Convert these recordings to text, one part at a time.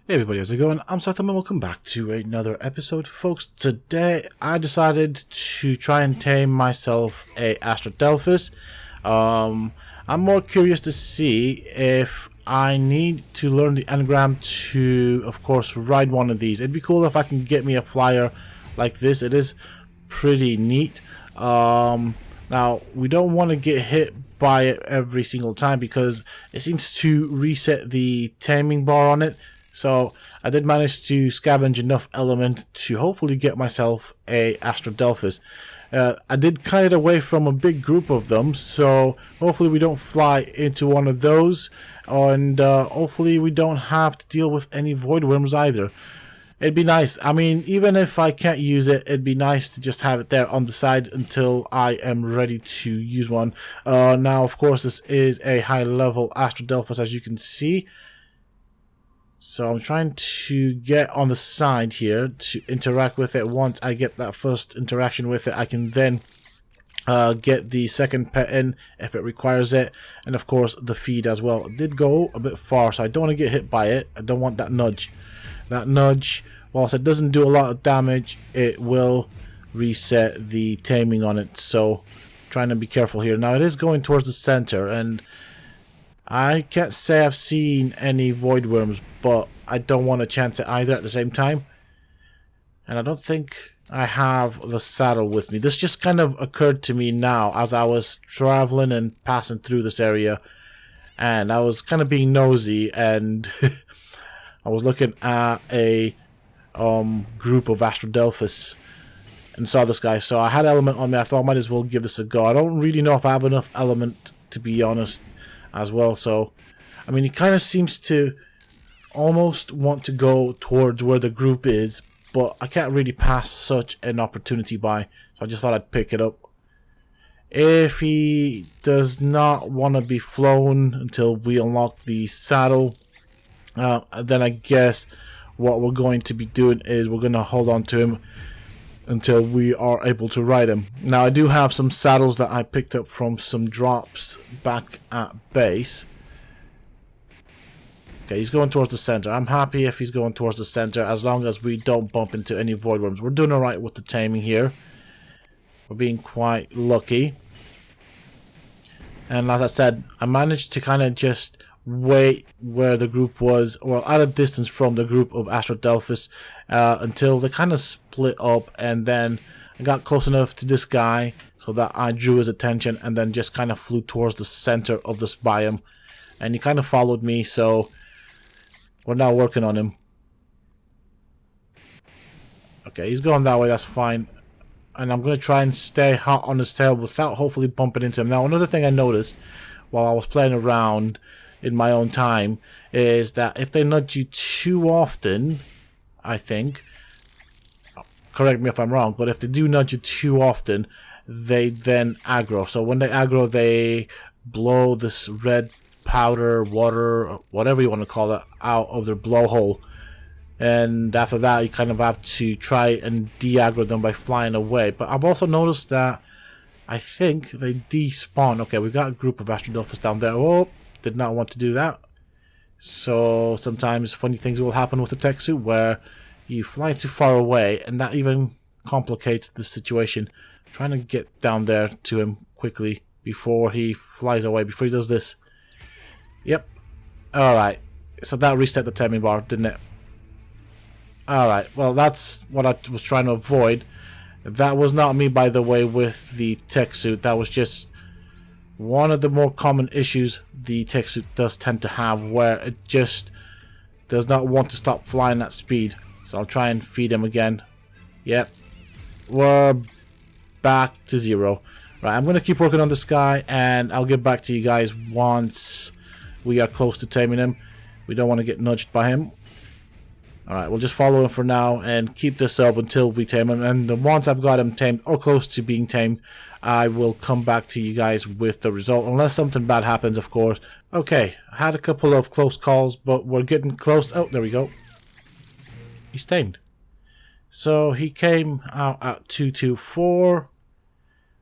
Hey everybody, how's it going? I'm Sethum and welcome back to another episode, folks. Today I decided to try and tame myself a Astrodelphis. I'm more curious to see if I need to learn the anagram to, of course, ride one of these. It'd be cool if I can get me a flyer like this. It is pretty neat. Now, we don't want to get hit by it every single time because it seems to reset the taming bar on it. So I did manage to scavenge enough element to hopefully get myself a Astrodelphis. I did kite it away from a big group of them, so hopefully we don't fly into one of those, and hopefully we don't have to deal with any void worms either. It'd be nice. I mean, even if I can't use it, it'd be nice to just have it there on the side until I am ready to use one. Now, of course, this is a high-level Astrodelphis, as you can see. So I'm trying to get on the side here to interact with it. Once I get that first interaction with it, I can then get the second pet in if it requires it. And of course the feed as well. It did go a bit far, so I don't want to get hit by it. I don't want that nudge. That nudge, whilst it doesn't do a lot of damage, it will reset the taming on it. So trying to be careful here. Now it is going towards the center, and I can't say I've seen any void worms, but I don't want to chance it either at the same time. And I don't think I have the saddle with me. This just kind of occurred to me now as I was traveling and passing through this area. And I was kind of being nosy, and I was looking at a group of Astrodelphis and saw this guy. So I had element on me. I thought I might as well give this a go. I don't really know if I have enough element, to be honest, as well. So I mean, he kind of seems to almost want to go towards where the group is, but I can't really pass such an opportunity by, so I just thought I'd pick it up. If he does not want to be flown until we unlock the saddle, then I guess what we're going to be doing is we're going to hold on to him until we are able to ride him. Now I do have some saddles that I picked up from some drops back at base. Okay, he's going towards the center. I'm happy if he's going towards the center as long as we don't bump into any void worms. We're doing alright with the taming here. We're being quite lucky. And as I said, I managed to kind of just wait where the group was, or at a distance from the group of Astrodelphis, until they kind of split up, and then I got close enough to this guy so that I drew his attention, and then just kind of flew towards the center of this biome, and he kind of followed me, so we're now working on him. Okay, he's going that way, that's fine. And I'm going to try and stay hot on his tail without hopefully bumping into him. Now, another thing I noticed while I was playing around in my own time is that if they nudge you too often, I think, correct me if I'm wrong, but if they do nudge you too often, they then aggro. So when they aggro, they blow this red powder, water, whatever you want to call it, out of their blowhole. And after that, you kind of have to try and de-aggro them by flying away. But I've also noticed that I think they despawn. Okay, we've got a group of Astrodelphis down there. Oh, did not want to do that. So sometimes funny things will happen with the tech suit where you fly too far away, and that even complicates the situation. Trying to get down there to him quickly before he flies away, before he does this. Yep. Alright. So that reset the taming bar, didn't it? Alright. Well, that's what I was trying to avoid. That was not me, by the way, with the tech suit. That was just one of the more common issues the tech suit does tend to have, where it just does not want to stop flying at speed. So I'll try and feed him again. Yep. We're back to zero. Right, I'm going to keep working on this guy, and I'll get back to you guys once we are close to taming him. We don't want to get nudged by him. Alright, we'll just follow him for now and keep this up until we tame him. And then once I've got him tamed, or close to being tamed, I will come back to you guys with the result. Unless something bad happens, of course. Okay, I had a couple of close calls, but we're getting close. Oh, there we go. He's tamed. So he came out at 224.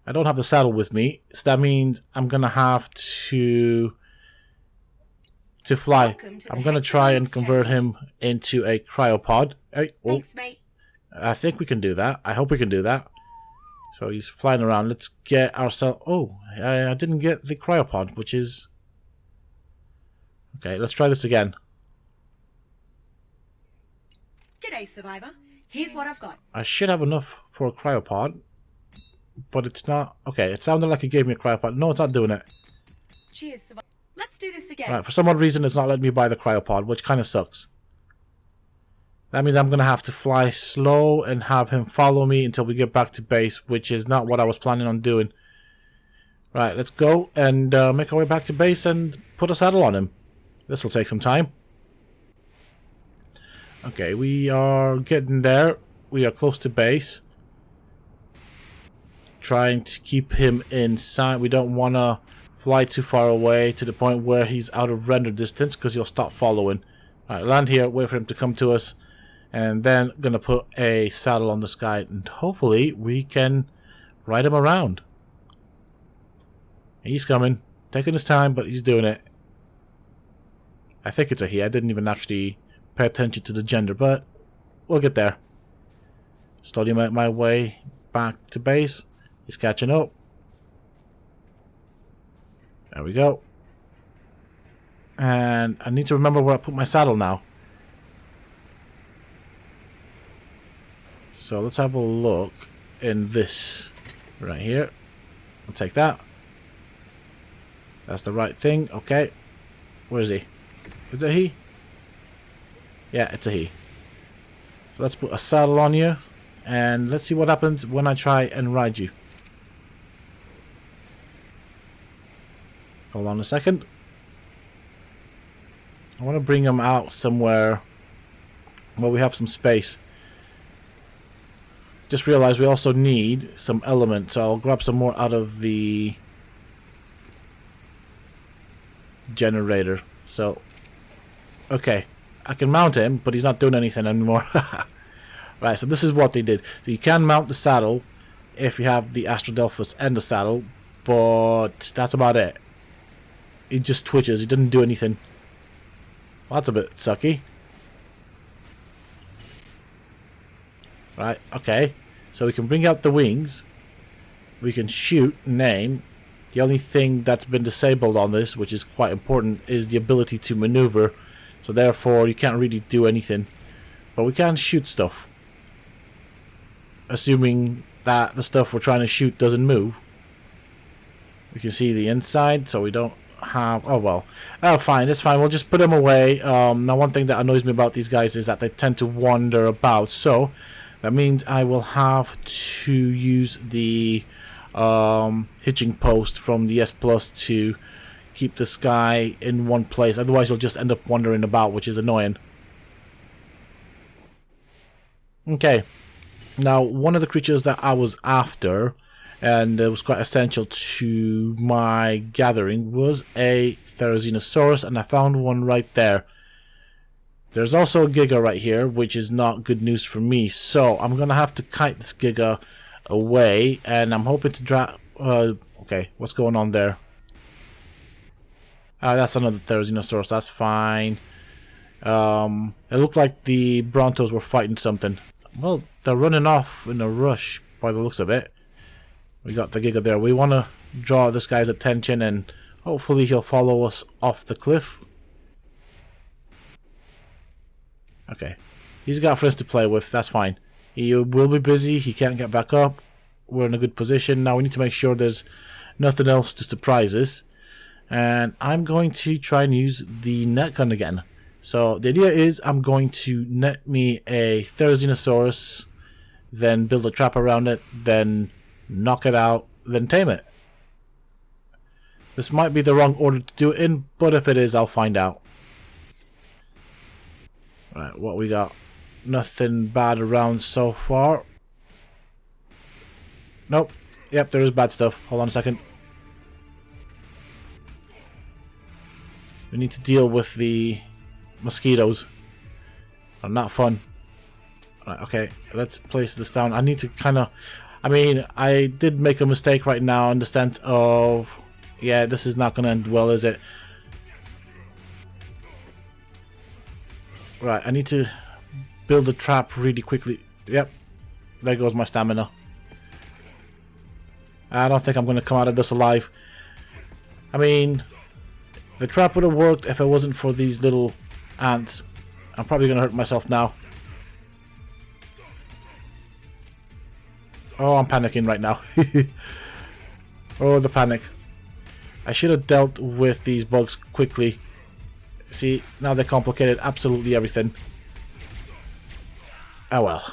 I don't have the saddle with me, so that means I'm going to have to fly. I'm going to try and convert him into a cryopod. Hey, oh, Thanks, mate. I think we can do that. I hope we can do that. So he's flying around. Let's get ourselves... Oh, I didn't get the cryopod, which is... Okay, let's try this again. G'day, survivor. Here's what I've got. I should have enough for a cryopod, but it's not... Okay, it sounded like it gave me a cryopod. No, it's not doing it. Cheers, survivor. Let's do this again. Right, for some odd reason, it's not letting me buy the cryopod, which kind of sucks. That means I'm going to have to fly slow and have him follow me until we get back to base, which is not what I was planning on doing. Right, let's go and make our way back to base and put a saddle on him. This will take some time. Okay, we are getting there. We are close to base. Trying to keep him in sight. We don't want to fly too far away to the point where he's out of render distance because he'll stop following. Alright, land here, wait for him to come to us. And then gonna put a saddle on this guy and hopefully we can ride him around. He's coming. Taking his time, but he's doing it. I think it's a he. I didn't even actually pay attention to the gender, but we'll get there. Slowly make my way back to base. He's catching up. There we go. And I need to remember where I put my saddle now. So let's have a look in this right here. I'll take that. That's the right thing. Okay. Where is he? Is it he? Yeah, it's a he. So let's put a saddle on you. And let's see what happens when I try and ride you. Hold on a second. I want to bring him out somewhere where we have some space. Just realized we also need some element, so I'll grab some more out of the generator. So, okay, I can mount him, but he's not doing anything anymore. Right, so this is what they did. So you can mount the saddle if you have the Astrodelphis and the saddle, but that's about it. He just twitches, he doesn't do anything. Well, that's a bit sucky. Right, okay. So we can bring out the wings. We can shoot and aim. The only thing that's been disabled on this, which is quite important, is the ability to maneuver. So therefore, you can't really do anything. But we can shoot stuff. Assuming that the stuff we're trying to shoot doesn't move. We can see the inside, so we don't have... Oh, well. Oh, fine. It's fine. We'll just put them away. Now, one thing that annoys me about these guys is that they tend to wander about. So, that means I will have to use the hitching post from the S Plus to keep this guy in one place. Otherwise, he'll just end up wandering about, which is annoying. Okay. Now, one of the creatures that I was after, and it was quite essential to my gathering, was a Therizinosaurus, and I found one right there. There's also a Giga right here, which is not good news for me, so I'm going to have to kite this Giga away, and I'm hoping to drop... okay, what's going on there? That's another Therizinosaurus, that's fine. It looked like the Brontos were fighting something. Well, they're running off in a rush by the looks of it. We got the Giga there. We want to draw this guy's attention and hopefully he'll follow us off the cliff. Okay. He's got friends to play with. That's fine. He will be busy. He can't get back up. We're in a good position. Now we need to make sure there's nothing else to surprise us. And I'm going to try and use the net gun again. So the idea is I'm going to net me a Therizinosaurus, then build a trap around it, then knock it out, then tame it. This might be the wrong order to do it in, but if it is, I'll find out. Right, what we got? Nothing bad around so far. Nope. Yep, there is bad stuff. Hold on a second. We need to deal with the mosquitoes. Are not fun. Right, okay, let's place this down. I need to kind of... I mean, I did make a mistake right now in the sense of... Yeah, this is not going to end well, is it? Right, I need to build a trap really quickly. Yep, there goes my stamina. I don't think I'm going to come out of this alive. I mean, the trap would have worked if it wasn't for these little ants. I'm probably going to hurt myself now. Oh, I'm panicking right now. Oh, the panic. I should have dealt with these bugs quickly. See, now they complicated absolutely everything. Oh well.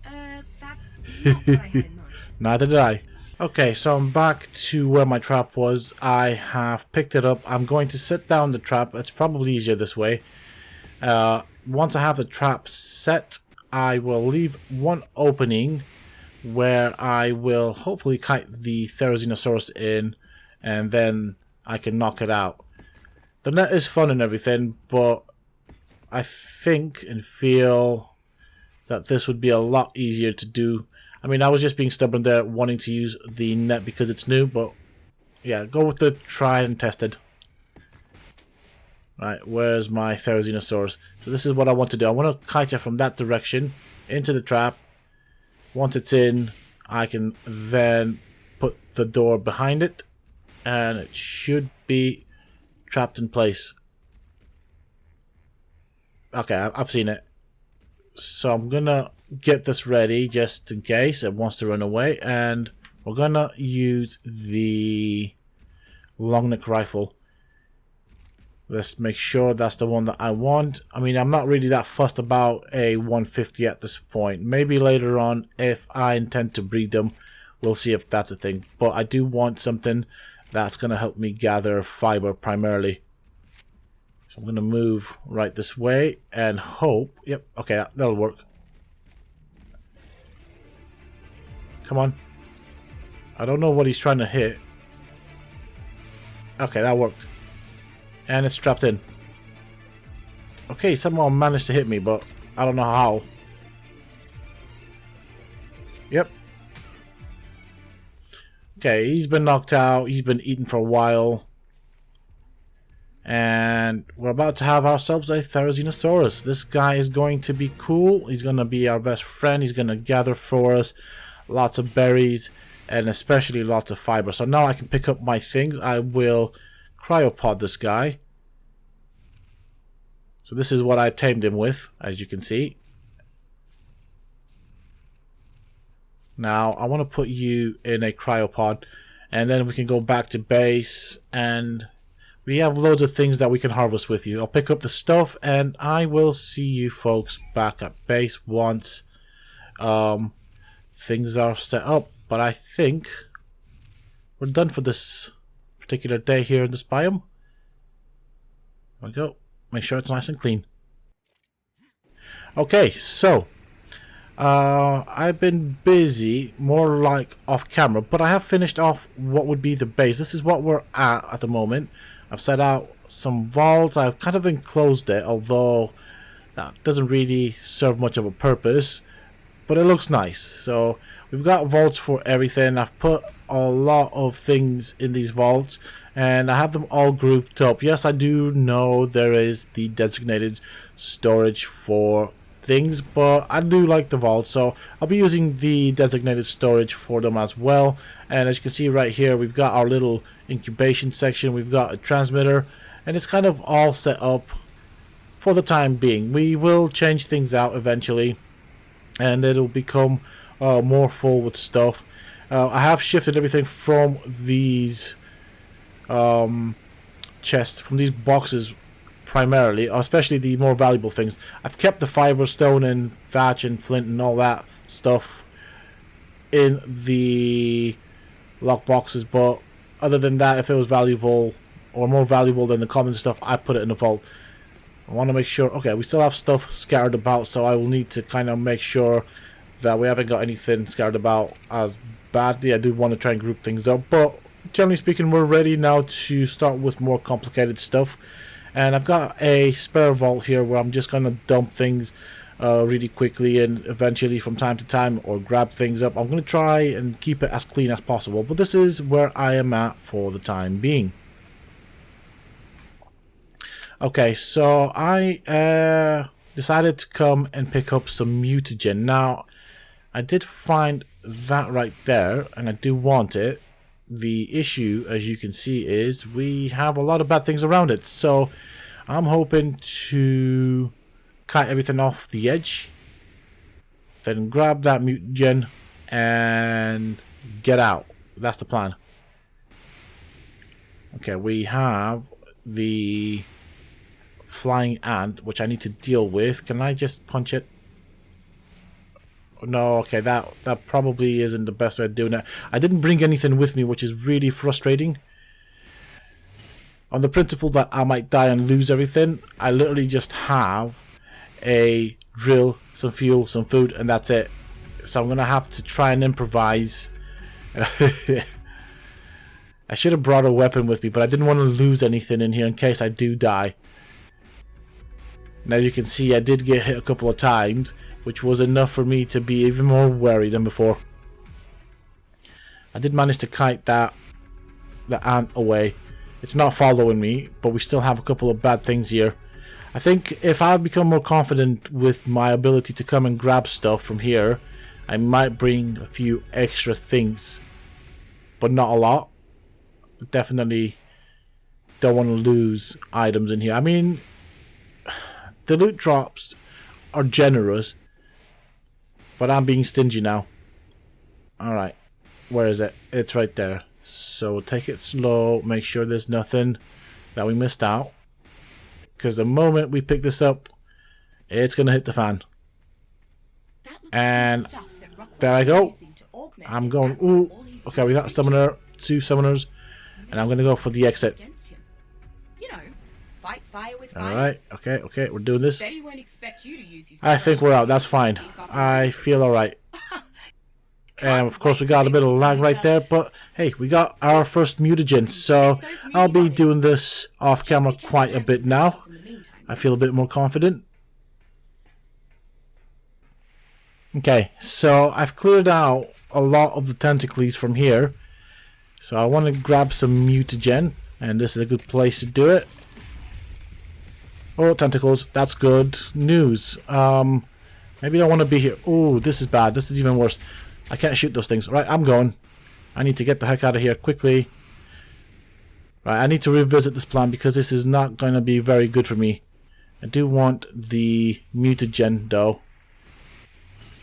That's not what I had in mind. Neither did I. Okay, so I'm back to where my trap was. I have picked it up. I'm going to set down the trap. It's probably easier this way. Once I have the trap set, I will leave one opening where I will hopefully kite the Therizinosaurus in, and then I can knock it out. The net is fun and everything, but I think and feel that this would be a lot easier to do. I mean, I was just being stubborn there, wanting to use the net because it's new, but yeah, go with the tried and tested. Right, where's my Therizinosaurus? So this is what I want to do. I want to kite it from that direction into the trap. Once it's in, I can then put the door behind it, and it should be trapped in place. Okay, I've seen it. So I'm gonna get this ready just in case it wants to run away, and we're gonna use the long neck rifle. Let's make sure that's the one that I want. I mean, I'm not really that fussed about a 150 at this point. Maybe later on, if I intend to breed them, we'll see if that's a thing. But I do want something that's going to help me gather fiber primarily. So I'm going to move right this way and hope. Yep, okay, that'll work. Come on. I don't know what he's trying to hit. Okay, that worked. And it's trapped in. Okay, somehow managed to hit me, but I don't know how. Yep. Okay, he's been knocked out. He's been eaten for a while. And we're about to have ourselves a Therizinosaurus. This guy is going to be cool. He's going to be our best friend. He's going to gather for us lots of berries and especially lots of fiber. So now I can pick up my things. I will cryopod this guy. So this is what I tamed him with, as you can see. Now I want to put you in a cryopod, and then we can go back to base, and we have loads of things that we can harvest with you. I'll pick up the stuff, and I will see you folks back at base once things are set up. But I think we're done for this particular day here in this biome. There we go. Make sure it's nice and clean. Okay, so I've been busy, more like off camera, but I have finished off what would be the base. This is what we're at the moment. I've set out some vaults. I've kind of enclosed it, although that doesn't really serve much of a purpose, but it looks nice. So we've got vaults for everything. I've put a lot of things in these vaults, and I have them all grouped up. Yes, I do know there is the designated storage for things, but I do like the vault, so I'll be using the designated storage for them as well. And as you can see right here, we've got our little incubation section, we've got a transmitter, and it's kind of all set up for the time being. We will change things out eventually, and it'll become more full with stuff. I have shifted everything from these chests, from these boxes primarily, especially the more valuable things. I've kept the fiber, stone and thatch and flint and all that stuff in the lock boxes, but other than that, if it was valuable or more valuable than the common stuff, I put it in the vault. I want to make sure, okay, we still have stuff scattered about, so I will need to kind of make sure that we haven't got anything scattered about as badly. I do want to try and group things up, but generally speaking, we're ready now to start with more complicated stuff. And I've got a spare vault here where I'm just going to dump things really quickly, and eventually from time to time, or grab things up. I'm going to try and keep it as clean as possible, but this is where I am at for the time being. Okay, so I decided to come and pick up some mutagen. Now, I did find that right there, and I do want it. The issue, as you can see, is we have a lot of bad things around it. So, I'm hoping to cut everything off the edge, then grab that mutagen and get out. That's the plan. Okay, we have the flying ant, which I need to deal with. Can I just punch it? No, okay, that probably isn't the best way of doing it. I didn't bring anything with me, which is really frustrating. On the principle that I might die and lose everything, I literally just have a drill, some fuel, some food, and that's it. So I'm going to have to try and improvise. I should have brought a weapon with me, but I didn't want to lose anything in here in case I do die. Now you can see I did get hit a couple of times, which was enough for me to be even more wary than before. I did manage to kite the ant away. It's not following me, but we still have a couple of bad things here. I think if I become more confident with my ability to come and grab stuff from here, I might bring a few extra things, but not a lot. Definitely don't want to lose items in here. I mean, the loot drops are generous, but I'm being stingy now. Alright, where is it? It's right there. So take it slow, make sure there's nothing that we missed out, because the moment we pick this up, it's going to hit the fan. And there I go. I'm going, ooh, okay, we got a summoner, 2 summoners, and I'm going to go for the exit. Alright, okay, we're doing this. I think we're out, that's fine. I feel alright. And of course we got a bit of lag right there, but hey, we got our first mutagen, so I'll be doing this off camera quite a bit now. I feel a bit more confident. Okay, so I've cleared out a lot of the tentacles from here, so I want to grab some mutagen, and this is a good place to do it. Oh, tentacles, that's good news. Maybe I don't want to be here. Oh, this is bad, this is even worse. I can't shoot those things. Right, I'm going. I need to get the heck out of here quickly. Right, I need to revisit this plan because this is not going to be very good for me. I do want the mutagen though.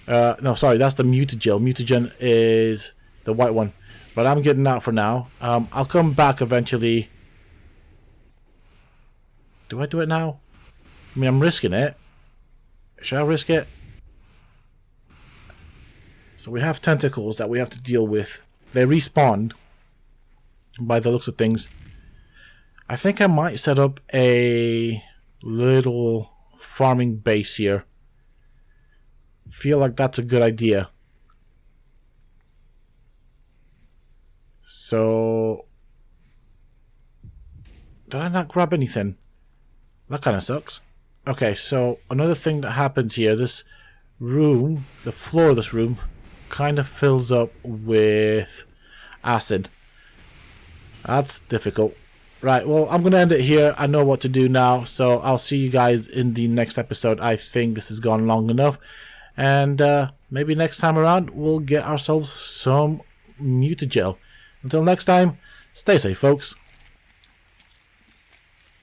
No, sorry, that's the mutagel. Mutagen is the white one. But I'm getting out for now. I'll come back eventually. Do I do it now? I mean, I'm risking it. Should I risk it? So we have tentacles that we have to deal with. They respawn by the looks of things. I think I might set up a little farming base here. Feel like that's a good idea. So, did I not grab anything? That kind of sucks. Okay, so another thing that happens here, this room, the floor of this room, kind of fills up with acid. That's difficult. Right, well, I'm going to end it here. I know what to do now, so I'll see you guys in the next episode. I think this has gone long enough. And maybe next time around, we'll get ourselves some mutagel. Until next time, stay safe, folks.